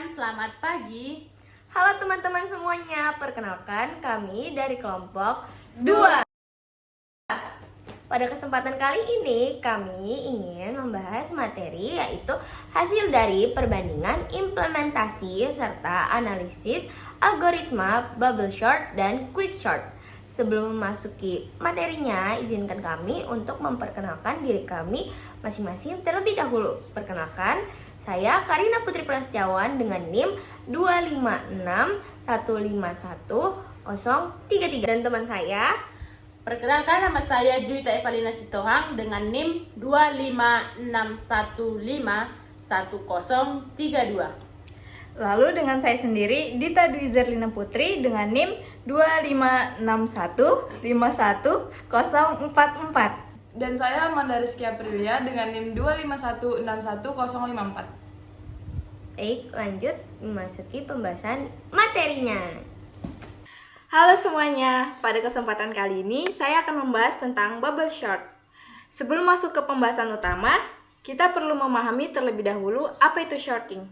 teman-teman, selamat pagi. Halo teman-teman semuanya, perkenalkan kami dari kelompok 2. Pada kesempatan kali ini kami ingin membahas materi yaitu hasil dari perbandingan implementasi serta analisis algoritma bubble sort dan quick sort. Sebelum memasuki materinya, izinkan kami untuk memperkenalkan diri kami masing-masing terlebih dahulu. Perkenalkan, saya Karina Putri Prasetyawan dengan NIM 256151033 dan teman saya. Perkenalkan, nama saya Juwita Evalina Sitohang dengan NIM 256151032. Lalu dengan saya sendiri, Dita Dwi Zerlina Putri dengan NIM 256151044. Dan saya Amanda Rizky Aprilia dengan NIM 251611054. Baik, lanjut memasuki pembahasan materinya. Halo semuanya, pada kesempatan kali ini saya akan membahas tentang bubble sort. Sebelum masuk ke pembahasan utama, kita perlu memahami terlebih dahulu apa itu sorting.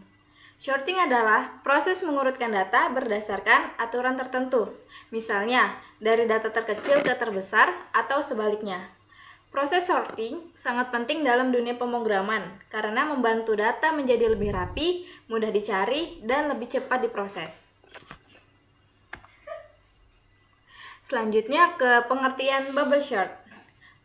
Sorting adalah proses mengurutkan data berdasarkan aturan tertentu, misalnya dari data terkecil ke terbesar atau sebaliknya. Proses sorting sangat penting dalam dunia pemrograman karena membantu data menjadi lebih rapi, mudah dicari, dan lebih cepat diproses. Selanjutnya ke pengertian bubble sort.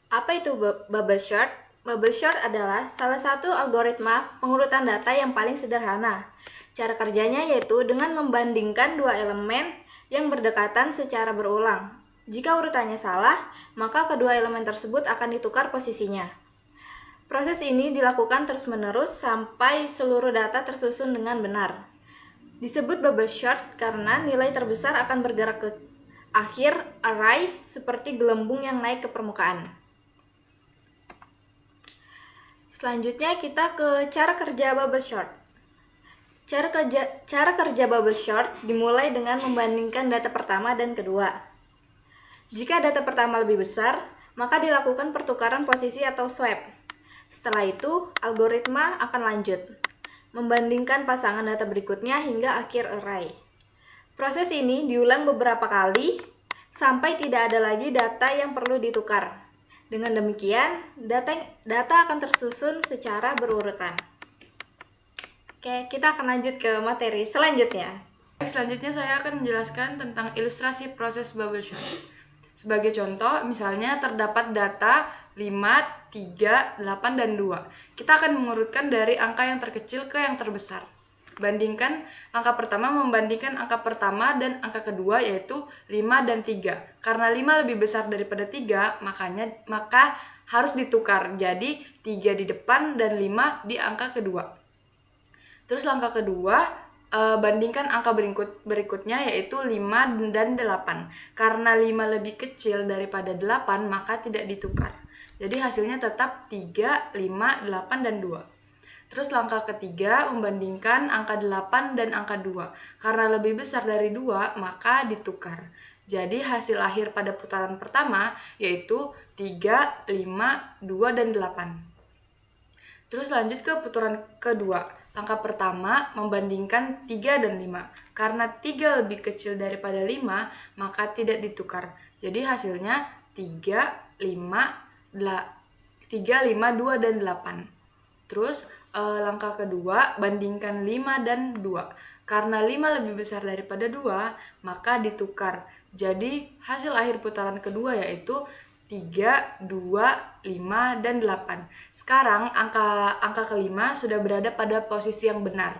Apa itu bubble sort? Bubble sort adalah salah satu algoritma pengurutan data yang paling sederhana. Cara kerjanya yaitu dengan membandingkan dua elemen yang berdekatan secara berulang. Jika urutannya salah, maka kedua elemen tersebut akan ditukar posisinya. Proses ini dilakukan terus-menerus sampai seluruh data tersusun dengan benar. Disebut bubble sort karena nilai terbesar akan bergerak ke akhir array seperti gelembung yang naik ke permukaan. Selanjutnya kita ke cara kerja bubble sort. Cara kerja bubble sort dimulai dengan membandingkan data pertama dan kedua. Jika data pertama lebih besar, maka dilakukan pertukaran posisi atau swap. Setelah itu, algoritma akan lanjut, membandingkan pasangan data berikutnya hingga akhir array. Proses ini diulang beberapa kali, sampai tidak ada lagi data yang perlu ditukar. Dengan demikian, data akan tersusun secara berurutan. Oke, kita akan lanjut ke materi selanjutnya. Selanjutnya saya akan menjelaskan tentang ilustrasi proses bubble sort. Sebagai contoh, misalnya terdapat data 5, 3, 8, dan 2. Kita akan mengurutkan dari angka yang terkecil ke yang terbesar. Bandingkan angka pertama membandingkan angka pertama dan angka kedua yaitu 5 dan 3. Karena 5 lebih besar daripada 3, maka harus ditukar. Jadi 3 di depan dan 5 di angka kedua. Terus langkah kedua, bandingkan angka berikutnya yaitu 5 dan 8. Karena 5 lebih kecil daripada 8, maka tidak ditukar. Jadi hasilnya tetap 3, 5, 8, dan 2. Terus langkah ketiga, membandingkan angka 8 dan angka 2. Karena lebih besar dari 2, maka ditukar. Jadi hasil akhir pada putaran pertama yaitu 3, 5, 2, dan 8. Terus lanjut ke putaran kedua. Langkah pertama, membandingkan 3 dan 5. Karena 3 lebih kecil daripada 5, maka tidak ditukar. Jadi hasilnya 3, 5, 2, dan 8. Terus langkah kedua, bandingkan 5 dan 2. Karena 5 lebih besar daripada 2, maka ditukar. Jadi hasil akhir putaran kedua yaitu 3, 2, 5, dan 8. Sekarang angka kelima sudah berada pada posisi yang benar.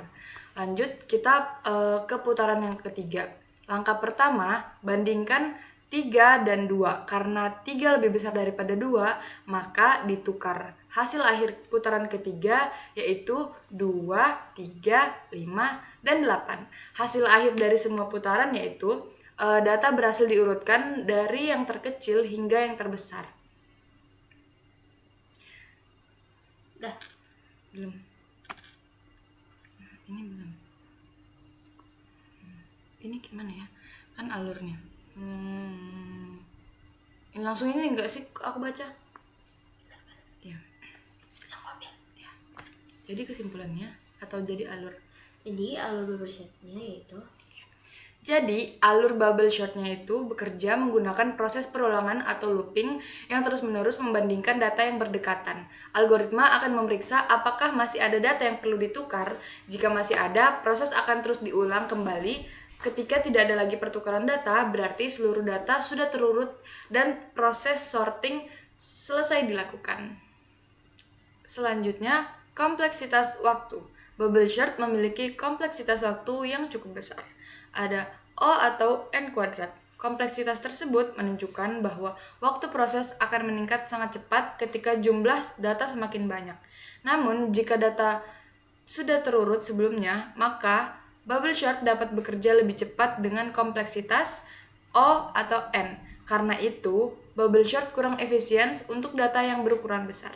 Lanjut kita ke putaran yang ketiga. Langkah pertama, bandingkan 3 dan 2. Karena 3 lebih besar daripada 2, maka ditukar. Hasil akhir putaran ketiga yaitu 2, 3, 5, dan 8. Hasil akhir dari semua putaran yaitu data berhasil diurutkan dari yang terkecil hingga yang terbesar. Dah. Belum. Ini belum. Ini gimana ya? Kan alurnya. Ini langsung ini enggak sih aku baca? Ya. Ya. Jadi kesimpulannya atau jadi alur. Jadi alur bubble sort-nya yaitu Jadi, alur bubble sort-nya itu bekerja menggunakan proses perulangan atau looping yang terus-menerus membandingkan data yang berdekatan. Algoritma akan memeriksa apakah masih ada data yang perlu ditukar. Jika masih ada, proses akan terus diulang kembali. Ketika tidak ada lagi pertukaran data, berarti seluruh data sudah terurut dan proses sorting selesai dilakukan. Selanjutnya, kompleksitas waktu. Bubble sort memiliki kompleksitas waktu yang cukup besar. Ada O atau N kuadrat. Kompleksitas tersebut menunjukkan bahwa waktu proses akan meningkat sangat cepat ketika jumlah data semakin banyak. Namun, jika data sudah terurut sebelumnya, maka bubble sort dapat bekerja lebih cepat dengan kompleksitas O atau N. Karena itu, bubble sort kurang efisien untuk data yang berukuran besar.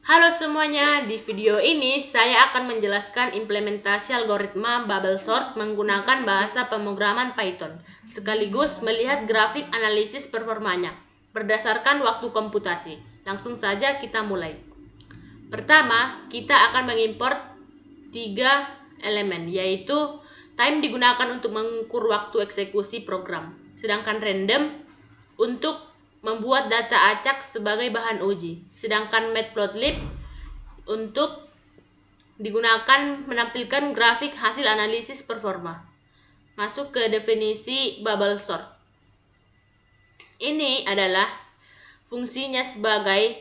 Halo semuanya, di video ini saya akan menjelaskan implementasi algoritma bubble sort menggunakan bahasa pemrograman Python, sekaligus melihat grafik analisis performanya berdasarkan waktu komputasi. Langsung saja kita mulai. Pertama, kita akan mengimport 3 elemen, yaitu time digunakan untuk mengukur waktu eksekusi program, sedangkan random untuk membuat data acak sebagai bahan uji, sedangkan matplotlib untuk digunakan menampilkan grafik hasil analisis performa. Masuk ke definisi bubble sort. Ini adalah fungsinya sebagai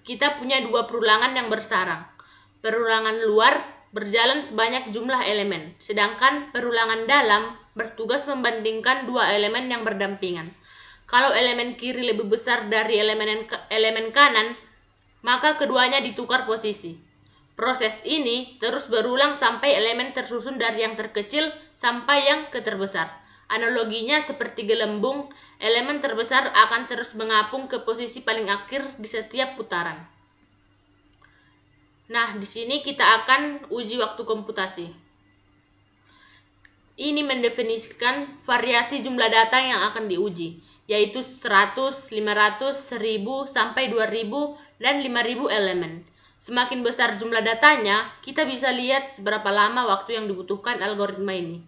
kita punya 2 perulangan yang bersarang. Perulangan luar berjalan sebanyak jumlah elemen, sedangkan perulangan dalam bertugas membandingkan 2 elemen yang berdampingan. Kalau elemen kiri lebih besar dari elemen kanan, maka keduanya ditukar posisi. Proses ini terus berulang sampai elemen tersusun dari yang terkecil sampai yang terbesar. Analoginya seperti gelembung, elemen terbesar akan terus mengapung ke posisi paling akhir di setiap putaran. Nah, di sini kita akan uji waktu komputasi. Ini mendefinisikan variasi jumlah data yang akan diuji, yaitu 100, 500, 1000, sampai 2000, dan 5000 elemen. Semakin besar jumlah datanya, kita bisa lihat seberapa lama waktu yang dibutuhkan algoritma ini.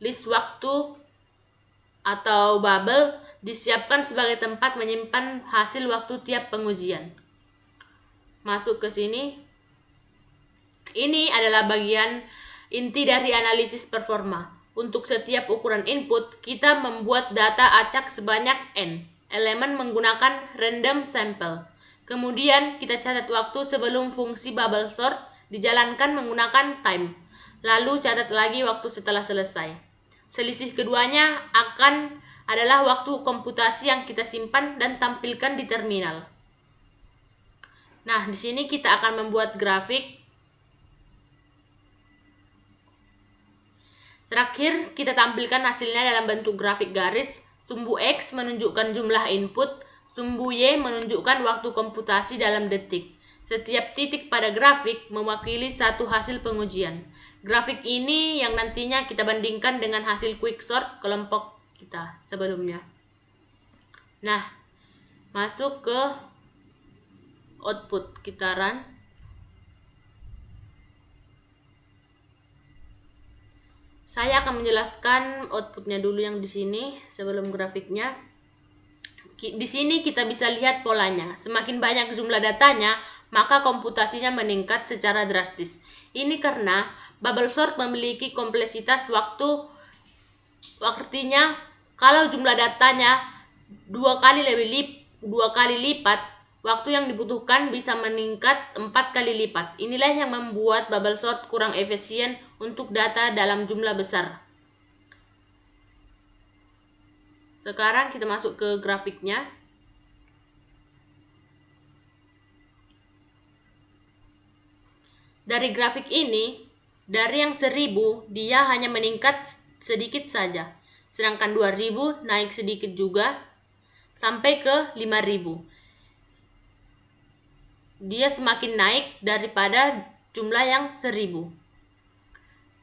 List waktu atau bubble disiapkan sebagai tempat menyimpan hasil waktu tiap pengujian. Masuk ke sini. Ini adalah bagian inti dari analisis performa. Untuk setiap ukuran input, kita membuat data acak sebanyak N elemen menggunakan random sample. Kemudian kita catat waktu sebelum fungsi bubble sort dijalankan menggunakan time. Lalu catat lagi waktu setelah selesai. Selisih keduanya adalah waktu komputasi yang kita simpan dan tampilkan di terminal. Nah, di sini kita akan membuat grafik. Terakhir, kita tampilkan hasilnya dalam bentuk grafik garis. Sumbu X menunjukkan jumlah input, sumbu Y menunjukkan waktu komputasi dalam detik. Setiap titik pada grafik mewakili satu hasil pengujian. Grafik ini yang nantinya kita bandingkan dengan hasil quicksort kelompok kita sebelumnya. Nah, masuk ke output, kita run. Saya akan menjelaskan outputnya dulu yang di sini sebelum grafiknya. Di sini kita bisa lihat polanya. Semakin banyak jumlah datanya, maka komputasinya meningkat secara drastis. Ini karena bubble sort memiliki kompleksitas waktu. Artinya, kalau jumlah datanya 2 kali lipat, waktu yang dibutuhkan bisa meningkat 4 kali lipat. Inilah yang membuat bubble sort kurang efisien untuk data dalam jumlah besar. Sekarang kita masuk ke grafiknya. Dari grafik ini, dari yang 1000 dia hanya meningkat sedikit saja. Sedangkan 2000 naik sedikit juga sampai ke 5000. Dia semakin naik daripada jumlah yang 1000.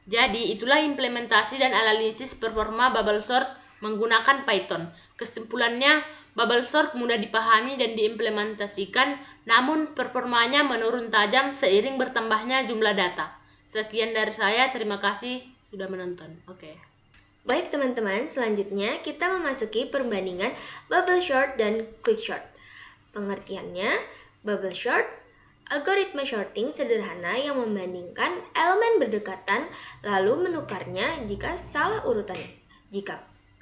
Jadi itulah implementasi dan analisis performa bubble sort menggunakan Python. Kesimpulannya, bubble sort mudah dipahami dan diimplementasikan, namun performanya menurun tajam seiring bertambahnya jumlah data. Sekian dari saya, terima kasih sudah menonton. Oke. Baik teman-teman, selanjutnya kita memasuki perbandingan bubble short dan quick short. Pengertiannya, bubble short, algoritma shorting sederhana yang membandingkan elemen berdekatan lalu menukarnya jika salah urutannya.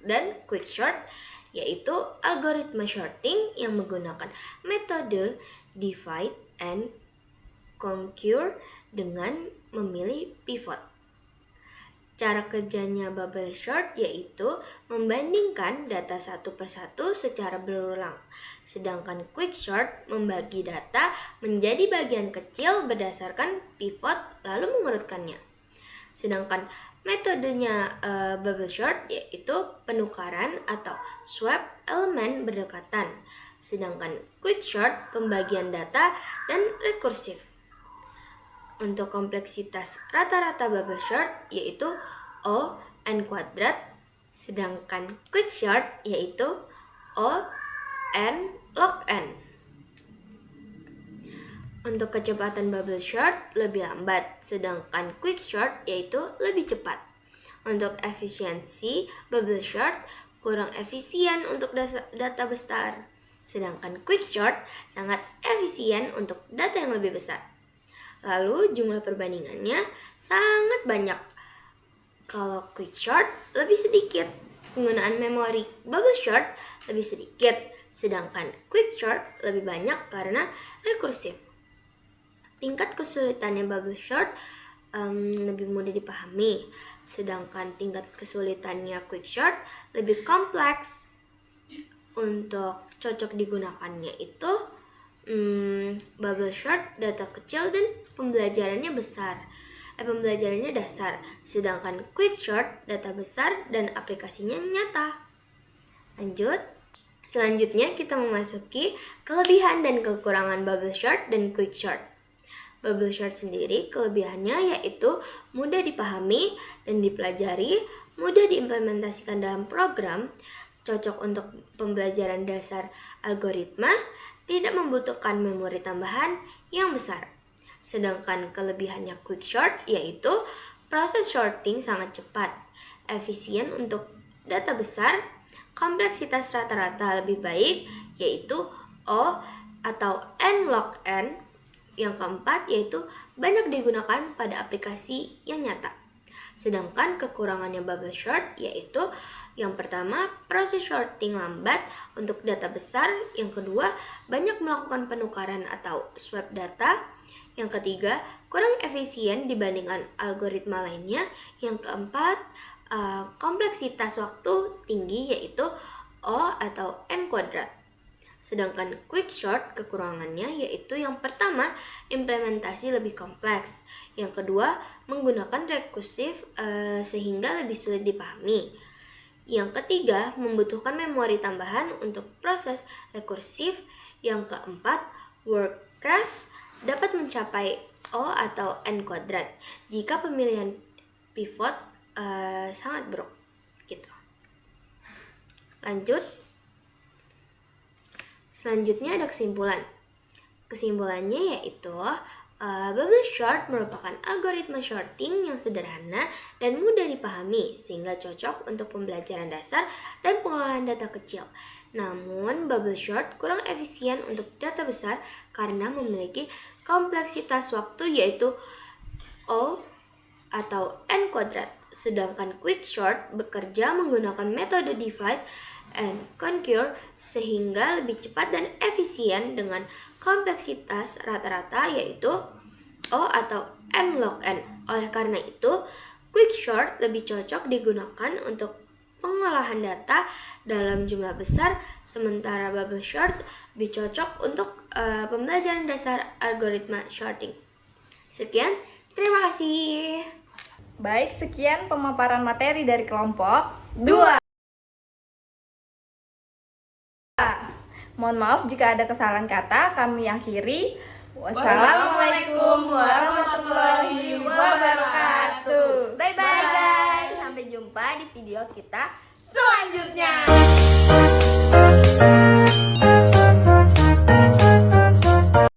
Dan quick short, yaitu algoritma shorting yang menggunakan metode divide and conquer dengan memilih pivot. Cara kerjanya bubble short yaitu membandingkan data satu persatu secara berulang, sedangkan quick short membagi data menjadi bagian kecil berdasarkan pivot lalu mengurutkannya. Sedangkan metodenya bubble short yaitu penukaran atau swap elemen berdekatan, sedangkan quick short pembagian data dan rekursif. Untuk kompleksitas rata-rata bubble short yaitu O n kuadrat, sedangkan quick short yaitu O n log n. Untuk kecepatan bubble short lebih lambat, sedangkan quick short yaitu lebih cepat. Untuk efisiensi bubble short kurang efisien untuk data besar, sedangkan quick short sangat efisien untuk data yang lebih besar. Lalu jumlah perbandingannya sangat banyak. Kalau quick short lebih sedikit, penggunaan memori bubble short lebih sedikit, sedangkan quick short lebih banyak karena rekursif. Tingkat kesulitannya bubble short lebih mudah dipahami, sedangkan tingkat kesulitannya quick short lebih kompleks. Untuk cocok digunakannya itu bubble short data kecil dan pembelajarannya dasar, sedangkan quick short data besar dan aplikasinya nyata. Lanjut, selanjutnya kita memasuki kelebihan dan kekurangan bubble short dan quick short. Bubble short sendiri kelebihannya yaitu mudah dipahami dan dipelajari, mudah diimplementasikan dalam program, cocok untuk pembelajaran dasar algoritma, tidak membutuhkan memori tambahan yang besar. Sedangkan kelebihannya quick short yaitu proses shorting sangat cepat, efisien untuk data besar, kompleksitas rata-rata lebih baik yaitu O atau n log n. Yang keempat yaitu banyak digunakan pada aplikasi yang nyata. Sedangkan kekurangannya bubble short yaitu yang pertama, proses shorting lambat untuk data besar. Yang kedua, banyak melakukan penukaran atau swap data. Yang ketiga, kurang efisien dibandingkan algoritma lainnya. Yang keempat, kompleksitas waktu tinggi yaitu O atau n kuadrat. Sedangkan quick short kekurangannya yaitu yang pertama, implementasi lebih kompleks. Yang kedua, menggunakan rekursif sehingga lebih sulit dipahami. Yang ketiga, membutuhkan memori tambahan untuk proses rekursif. Yang keempat, work cache dapat mencapai O atau n kuadrat jika pemilihan pivot sangat buruk. Gitu. Lanjut. Selanjutnya ada kesimpulan. Kesimpulannya yaitu bubble short merupakan algoritma shorting yang sederhana dan mudah dipahami sehingga cocok untuk pembelajaran dasar dan pengelolaan data kecil. Namun bubble short kurang efisien untuk data besar karena memiliki kompleksitas waktu yaitu O atau n kuadrat. Sedangkan quick short bekerja menggunakan metode divide and conquer sehingga lebih cepat dan efisien dengan kompleksitas rata-rata yaitu O atau n log n. Oleh karena itu, quick short lebih cocok digunakan untuk pengolahan data dalam jumlah besar, sementara bubble short lebih cocok untuk pembelajaran dasar algoritma shorting. Sekian, terima kasih. Baik, sekian pemaparan materi dari kelompok 2. Mohon maaf jika ada kesalahan kata, kami akhiri. Wassalamualaikum warahmatullahi wabarakatuh. Bye bye guys. Sampai jumpa di video kita selanjutnya.